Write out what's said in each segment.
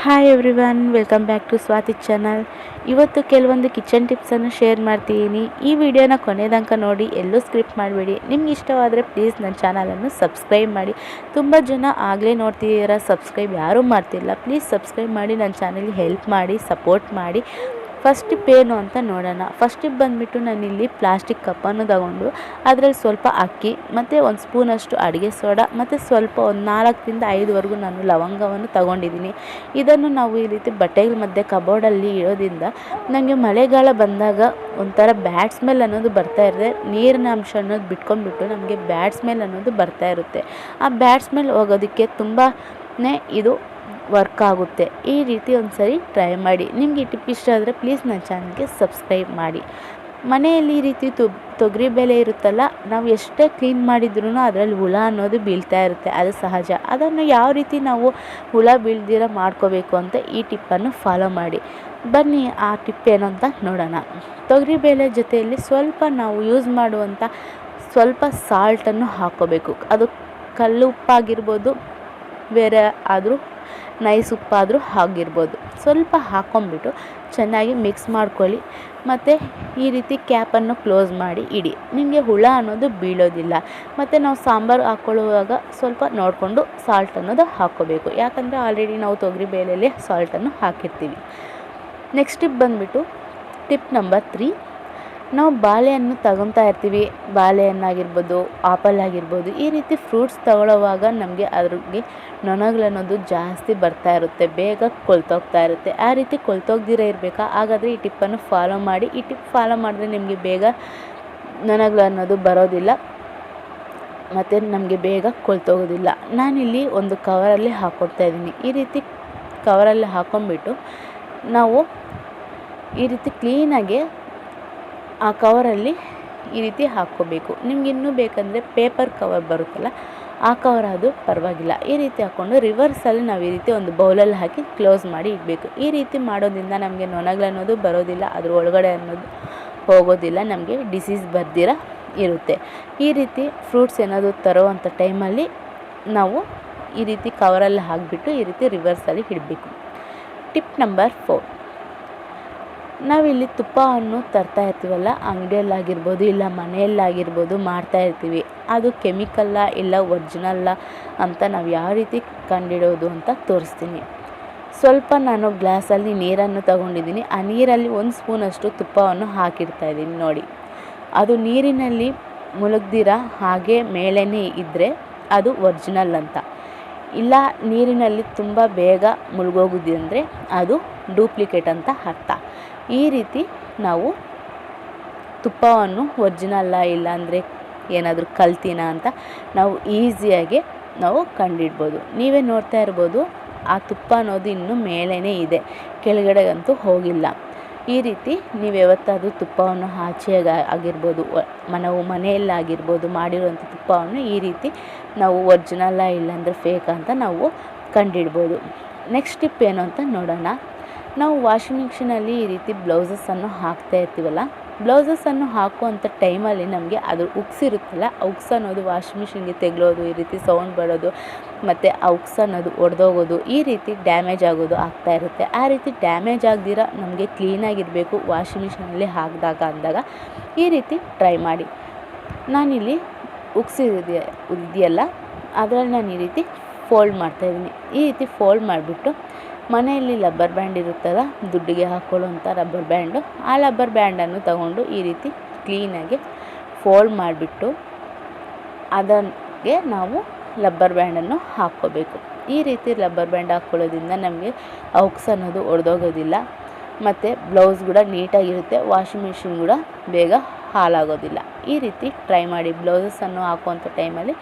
Hi everyone, welcome back to Swathi channel. ಇವತ್ತು ಕೆಲವೊಂದು kitchen ಟಿಪ್ಸನ್ನು share ಮಾಡ್ತಿದ್ದೀನಿ. ಈ ವಿಡಿಯೋನ ಕೊನೆತನಕ ನೋಡಿ, ಎಲ್ಲೂ ಸ್ಕ್ರಿಪ್ಟ್ ಮಾಡಬೇಡಿ. ನಿಮ್ಗೆ ಇಷ್ಟವಾದರೆ ಪ್ಲೀಸ್ ನನ್ನ ಚಾನಲನ್ನು ಸಬ್ಸ್ಕ್ರೈಬ್ ಮಾಡಿ. ತುಂಬ ಜನ ಆಗಲೇ ನೋಡ್ತಿದ್ದೀರಾ, ಸಬ್ಸ್ಕ್ರೈಬ್ ಯಾರೂ ಮಾಡ್ತಿಲ್ಲ. ಪ್ಲೀಸ್ ಸಬ್ಸ್ಕ್ರೈಬ್ ಮಾಡಿ, ನನ್ನ ಚಾನಲ್ಗೆ ಹೆಲ್ಪ್ ಮಾಡಿ, ಸಪೋರ್ಟ್ ಮಾಡಿ. ಫಸ್ಟ್ ಟಿಪ್ ಏನು ಅಂತ ನೋಡೋಣ. ಫಸ್ಟ್ ಟಿಪ್ ಬಂದುಬಿಟ್ಟು ನಾನಿಲ್ಲಿ ಪ್ಲಾಸ್ಟಿಕ್ ಕಪ್ಪನ್ನು ತಗೊಂಡು ಅದರಲ್ಲಿ ಸ್ವಲ್ಪ ಅಕ್ಕಿ ಮತ್ತು ಒಂದು ಸ್ಪೂನಷ್ಟು ಅಡುಗೆ ಸೋಡಾ ಮತ್ತು ಸ್ವಲ್ಪ ಒಂದು 4ರಿಂದ 5ವರೆಗೂ ನಾನು ಲವಂಗವನ್ನು ತಗೊಂಡಿದ್ದೀನಿ. ಇದನ್ನು ನಾವು ಈ ರೀತಿ ಬಟ್ಟೆಗಳ ಮಧ್ಯೆ ಕಬೋರ್ಡಲ್ಲಿ ಇಡೋದ್ರಿಂದ ನನಗೆ ಮಳೆಗಾಲ ಬಂದಾಗ ಒಂಥರ ಬ್ಯಾಡ್ ಸ್ಮೆಲ್ ಅನ್ನೋದು ಬರ್ತಾ ಇರುತ್ತೆ. ನೀರಿನ ಅಂಶ ಅನ್ನೋದು ಬಿಟ್ಕೊಂಡ್ಬಿಟ್ಟು ನಮಗೆ ಬ್ಯಾಡ್ ಸ್ಮೆಲ್ ಅನ್ನೋದು ಬರ್ತಾ ಇರುತ್ತೆ. ಆ ಬ್ಯಾಡ್ ಸ್ಮೆಲ್ ಹೋಗೋದಕ್ಕೆ ತುಂಬಾ ಇದು ವರ್ಕ್ ಆಗುತ್ತೆ. ಈ ರೀತಿ ಒಂದು ಸರಿ ಟ್ರೈ ಮಾಡಿ. ನಿಮಗೆ ಈ ಟಿಪ್ ಇಷ್ಟ ಆದರೆ ಪ್ಲೀಸ್ ನನ್ನ ಚಾನಲ್ಗೆ ಸಬ್ಸ್ಕ್ರೈಬ್ ಮಾಡಿ. ಮನೆಯಲ್ಲಿ ಈ ರೀತಿ ತೊಗರಿಬೇಳೆ ಇರುತ್ತಲ್ಲ, ನಾವು ಎಷ್ಟೇ ಕ್ಲೀನ್ ಮಾಡಿದ್ರೂ ಅದರಲ್ಲಿ ಹುಳ ಅನ್ನೋದು ಬೀಳ್ತಾ ಇರುತ್ತೆ, ಅದು ಸಹಜ. ಅದನ್ನು ಯಾವ ರೀತಿ ನಾವು ಹುಳ ಬೀಳ್ದಿರ ಮಾಡ್ಕೋಬೇಕು ಅಂತ ಈ ಟಿಪ್ಪನ್ನು ಫಾಲೋ ಮಾಡಿ. ಬನ್ನಿ ಆ ಟಿಪ್ ಏನು ಅಂತ ನೋಡೋಣ. ತೊಗರಿಬೇಳೆ ಜೊತೆಯಲ್ಲಿ ಸ್ವಲ್ಪ ನಾವು ಯೂಸ್ ಮಾಡುವಂಥ ಸ್ವಲ್ಪ ಸಾಲ್ಟನ್ನು ಹಾಕ್ಕೋಬೇಕು. ಅದು ಕಲ್ಲು ಉಪ್ಪಾಗಿರ್ಬೋದು, ಬೇರೆ ಆದರೂ ನೈಸ್ ಉಪ್ಪಾದರೂ ಆಗಿರ್ಬೋದು. ಸ್ವಲ್ಪ ಹಾಕ್ಕೊಂಬಿಟ್ಟು ಚೆನ್ನಾಗಿ ಮಿಕ್ಸ್ ಮಾಡ್ಕೊಳ್ಳಿ. ಮತ್ತು ಈ ರೀತಿ ಕ್ಯಾಪನ್ನು ಕ್ಲೋಸ್ ಮಾಡಿ ಇಡಿ. ನಿಮಗೆ ಹುಳ ಅನ್ನೋದು ಬೀಳೋದಿಲ್ಲ. ಮತ್ತು ನಾವು ಸಾಂಬಾರು ಹಾಕ್ಕೊಳ್ಳುವಾಗ ಸ್ವಲ್ಪ ನೋಡಿಕೊಂಡು ಸಾಲ್ಟ್ ಅನ್ನೋದು ಹಾಕ್ಕೋಬೇಕು. ಯಾಕಂದರೆ ಆಲ್ರೆಡಿ ನಾವು ತೊಗರಿಬೇಳೆಯಲ್ಲಿ ಸಾಲ್ಟನ್ನು ಹಾಕಿರ್ತೀವಿ. ನೆಕ್ಸ್ಟ್ ಟಿಪ್ ಬಂದುಬಿಟ್ಟು ಟಿಪ್ ನಂಬರ್ 3. ನಾವು ಬಾಳೆಹಣ್ಣು ತಗೊತಾ ಇರ್ತೀವಿ. ಬಾಳೆಹಣ್ಣಾಗಿರ್ಬೋದು, ಆಪಲ್ ಆಗಿರ್ಬೋದು, ಈ ರೀತಿ ಫ್ರೂಟ್ಸ್ ತಗೊಳ್ಳೋವಾಗ ನಮಗೆ ಅದ್ರಿಗೆ ನೊಣಗಳನ್ನೋದು ಜಾಸ್ತಿ ಬರ್ತಾ ಇರುತ್ತೆ, ಬೇಗ ಕೊಳ್ತೋಗ್ತಾ ಇರುತ್ತೆ. ಆ ರೀತಿ ಕೊಳ್ತೋಗ್ದಿರ ಇರಬೇಕಾ? ಹಾಗಾದರೆ ಈ ಟಿಪ್ಪನ್ನು ಫಾಲೋ ಮಾಡಿ. ಈ ಟಿಪ್ ಫಾಲೋ ಮಾಡಿದ್ರೆ ನಿಮಗೆ ಬೇಗ ನೊಣಗಳನ್ನೋದು ಬರೋದಿಲ್ಲ ಮತ್ತು ನಮಗೆ ಬೇಗ ಕೊಳ್ತೋಗೋದಿಲ್ಲ. ನಾನಿಲ್ಲಿ ಒಂದು ಕವರಲ್ಲಿ ಹಾಕ್ಕೊಡ್ತಾ ಇದ್ದೀನಿ. ಈ ರೀತಿ ಕವರಲ್ಲಿ ಹಾಕ್ಕೊಂಬಿಟ್ಟು ನಾವು ಈ ರೀತಿ ಕ್ಲೀನಾಗಿ ಆ ಕವರಲ್ಲಿ ಈ ರೀತಿ ಹಾಕ್ಕೋಬೇಕು. ನಿಮ್ಗೆ ಇನ್ನೂ ಬೇಕಂದರೆ ಪೇಪರ್ ಕವರ್ ಬರುತ್ತಲ್ಲ, ಆ ಕವರ್ ಅದು ಪರವಾಗಿಲ್ಲ. ಈ ರೀತಿ ಹಾಕ್ಕೊಂಡು ರಿವರ್ಸಲ್ಲಿ ನಾವು ಈ ರೀತಿ ಒಂದು ಬೌಲಲ್ಲಿ ಹಾಕಿ ಕ್ಲೋಸ್ ಮಾಡಿ ಇಡಬೇಕು. ಈ ರೀತಿ ಮಾಡೋದ್ರಿಂದ ನಮಗೆ ನೊಣಗಳನ್ನೋದು ಬರೋದಿಲ್ಲ, ಅದ್ರ ಒಳಗಡೆ ಅನ್ನೋದು ಹೋಗೋದಿಲ್ಲ, ನಮಗೆ ಡಿಸೀಸ್ ಬರ್ದಿರ ಇರುತ್ತೆ. ಈ ರೀತಿ ಫ್ರೂಟ್ಸ್ ಏನಾದರೂ ತರೋವಂಥ ಟೈಮಲ್ಲಿ ನಾವು ಈ ರೀತಿ ಕವರಲ್ಲಿ ಹಾಕಿಬಿಟ್ಟು ಈ ರೀತಿ ರಿವರ್ಸಲ್ಲಿ ಇಡಬೇಕು. Tip number 4. ನಾವಿಲ್ಲಿ ತುಪ್ಪವನ್ನು ತರ್ತಾ ಇರ್ತೀವಲ್ಲ, ಅಂಗಡಿಯಲ್ಲಾಗಿರ್ಬೋದು ಇಲ್ಲ ಮನೆಯಲ್ಲಾಗಿರ್ಬೋದು ಮಾಡ್ತಾ ಇರ್ತೀವಿ. ಅದು ಕೆಮಿಕಲ್ಲ ಇಲ್ಲ ಒರ್ಜಿನಲ್ಲ ಅಂತ ನಾವು ಯಾವ ರೀತಿ ಕಂಡಿಡೋದು ಅಂತ ತೋರಿಸ್ತೀನಿ. ಸ್ವಲ್ಪ ನಾನು ಗ್ಲಾಸಲ್ಲಿ ನೀರನ್ನು ತಗೊಂಡಿದ್ದೀನಿ. ಆ ನೀರಲ್ಲಿ 1 ಸ್ಪೂನಷ್ಟು ತುಪ್ಪವನ್ನು ಹಾಕಿರ್ತಾಯಿದ್ದೀನಿ ನೋಡಿ. ಅದು ನೀರಿನಲ್ಲಿ ಮುಳುಗ್ದಿರ ಹಾಗೆ ಮೇಲೇ ಇದ್ದರೆ ಅದು ಒರ್ಜಿನಲ್ ಅಂತ. ಇಲ್ಲ ನೀರಿನಲ್ಲಿ ತುಂಬ ಬೇಗ ಮುಳುಗೋಗೋದಂದರೆ ಅದು ಡೂಪ್ಲಿಕೇಟ್ ಅಂತ ಅರ್ಥ. ಈ ರೀತಿ ನಾವು ತುಪ್ಪವನ್ನು ಒರ್ಜಿನಲ್ಲ ಇಲ್ಲ ಅಂದರೆ ಏನಾದರೂ ಕಲ್ತಿನ ಅಂತ ನಾವು ಈಸಿಯಾಗಿ ನಾವು ಕಂಡಿಡ್ಬೋದು. ನೀವೇ ನೋಡ್ತಾ ಇರ್ಬೋದು, ಆ ತುಪ್ಪ ಅನ್ನೋದು ಇನ್ನೂ ಮೇಲೇ ಇದೆ, ಕೆಳಗಡೆಗಂತೂ ಹೋಗಿಲ್ಲ. ಈ ರೀತಿ ನೀವು ಯಾವತ್ತಾದರೂ ತುಪ್ಪವನ್ನು ಆಚೆಗೆ ಆಗಿರ್ಬೋದು, ನಾವು ಮನೆಯಲ್ಲಾಗಿರ್ಬೋದು ಮಾಡಿರುವಂಥ ತುಪ್ಪವನ್ನು ಈ ರೀತಿ ನಾವು ಒರ್ಜಿನಲ್ಲ ಇಲ್ಲಾಂದರೆ ಫೇಕ್ ಅಂತ ನಾವು ಕಂಡಿಡ್ಬೋದು. ನೆಕ್ಸ್ಟ್ ಟಿಪ್ ಏನು ಅಂತ ನೋಡೋಣ. ನಾವು ವಾಷಿಂಗ್ ಮಿಷಿನಲ್ಲಿ ಈ ರೀತಿ ಬ್ಲೌಸಸ್ಸನ್ನು ಹಾಕ್ತಾ ಇರ್ತೀವಲ್ಲ, ಬ್ಲೌಸಸ್ಸನ್ನು ಹಾಕುವಂಥ ಟೈಮಲ್ಲಿ ನಮಗೆ ಅದು ಉಕ್ಸ್ ಇರುತ್ತಲ್ಲ, ಆ ಉಕ್ಸ್ ಅನ್ನೋದು ವಾಷಿಂಗ್ ಮಿಷಿನ್ಗೆ ತೆಗ್ಲೋದು, ಈ ರೀತಿ ಸೌಂಡ್ ಬರೋದು ಮತ್ತು ಆ ಉಕ್ಸ್ ಅನ್ನೋದು ಒಡೆದೋಗೋದು, ಈ ರೀತಿ ಡ್ಯಾಮೇಜ್ ಆಗೋದು ಆಗ್ತಾ ಇರುತ್ತೆ. ಆ ರೀತಿ ಡ್ಯಾಮೇಜ್ ಆಗದಿರ ನಮಗೆ ಕ್ಲೀನಾಗಿರಬೇಕು ವಾಷಿಂಗ್ ಮಿಷಿನಲ್ಲಿ ಅಂದಾಗ ಈ ರೀತಿ ಟ್ರೈ ಮಾಡಿ. ನಾನಿಲ್ಲಿ ಉಕ್ಸ್ ಇದೆಯಲ್ಲ, ಅದರಲ್ಲಿ ನಾನು ಈ ರೀತಿ ಫೋಲ್ಡ್ ಮಾಡ್ತಾಯಿದ್ದೀನಿ. ಈ ರೀತಿ ಫೋಲ್ಡ್ ಮಾಡಿಬಿಟ್ಟು ಮನೆಯಲ್ಲಿ ರಬ್ಬರ್ ಬ್ಯಾಂಡ್ ಇರುತ್ತಲ್ಲ, ದುಡ್ಡಿಗೆ ಹಾಕ್ಕೊಳ್ಳೋಂಥ ರಬ್ಬರ್ ಬ್ಯಾಂಡು, ಆ ರಬ್ಬರ್ ಬ್ಯಾಂಡನ್ನು ತಗೊಂಡು ಈ ರೀತಿ ಕ್ಲೀನಾಗಿ ಫೋಲ್ಡ್ ಮಾಡಿಬಿಟ್ಟು ಅದಕ್ಕೆ ನಾವು ರಬ್ಬರ್ ಬ್ಯಾಂಡನ್ನು ಹಾಕ್ಕೋಬೇಕು. ಈ ರೀತಿ ರಬ್ಬರ್ ಬ್ಯಾಂಡ್ ಹಾಕ್ಕೊಳ್ಳೋದ್ರಿಂದ ನಮಗೆ ಉಕ್ಸ್ ಅನ್ನೋದು ಒಡೆದೋಗೋದಿಲ್ಲ ಮತ್ತು ಬ್ಲೌಸ್ ಕೂಡ ನೀಟಾಗಿರುತ್ತೆ, ವಾಷಿಂಗ್ ಮಿಷಿನ್ ಕೂಡ ಬೇಗ ಹಾಳಾಗೋದಿಲ್ಲ. ಈ ರೀತಿ ಟ್ರೈ ಮಾಡಿ. ಬ್ಲೌಸಸ್ಸನ್ನು ಹಾಕುವಂಥ ಟೈಮಲ್ಲಿ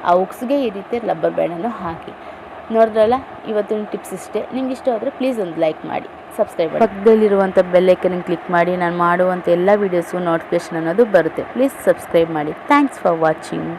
ಆ ಉಕ್ಸ್ಗೆ ಈ ರೀತಿ ರಬ್ಬರ್ ಬ್ಯಾಂಡನ್ನು ಹಾಕಿ. ನೋಡಿದ್ರಲ್ಲ, ಇವತ್ತಿನ ಟಿಪ್ಸ್ ಇಷ್ಟೇ. ನಿಮ್ಗೆ ಇಷ್ಟ ಆದರೆ ಪ್ಲೀಸ್ ಒಂದು ಲೈಕ್ ಮಾಡಿ, ಸಬ್ಸ್ಕ್ರೈಬ್ ಮಾಡಿ. ಪಕ್ಕದಲ್ಲಿರುವಂಥ ಬೆಲ್ ಐಕನ್ ಕ್ಲಿಕ್ ಮಾಡಿ. ನಾನು ಮಾಡುವಂಥ ಎಲ್ಲ ವೀಡಿಯೋಸ್ಗೂ ನೋಟಿಫಿಕೇಷನ್ ಅನ್ನೋದು ಬರುತ್ತೆ. ಪ್ಲೀಸ್ ಸಬ್ಸ್ಕ್ರೈಬ್ ಮಾಡಿ. Thanks for watching.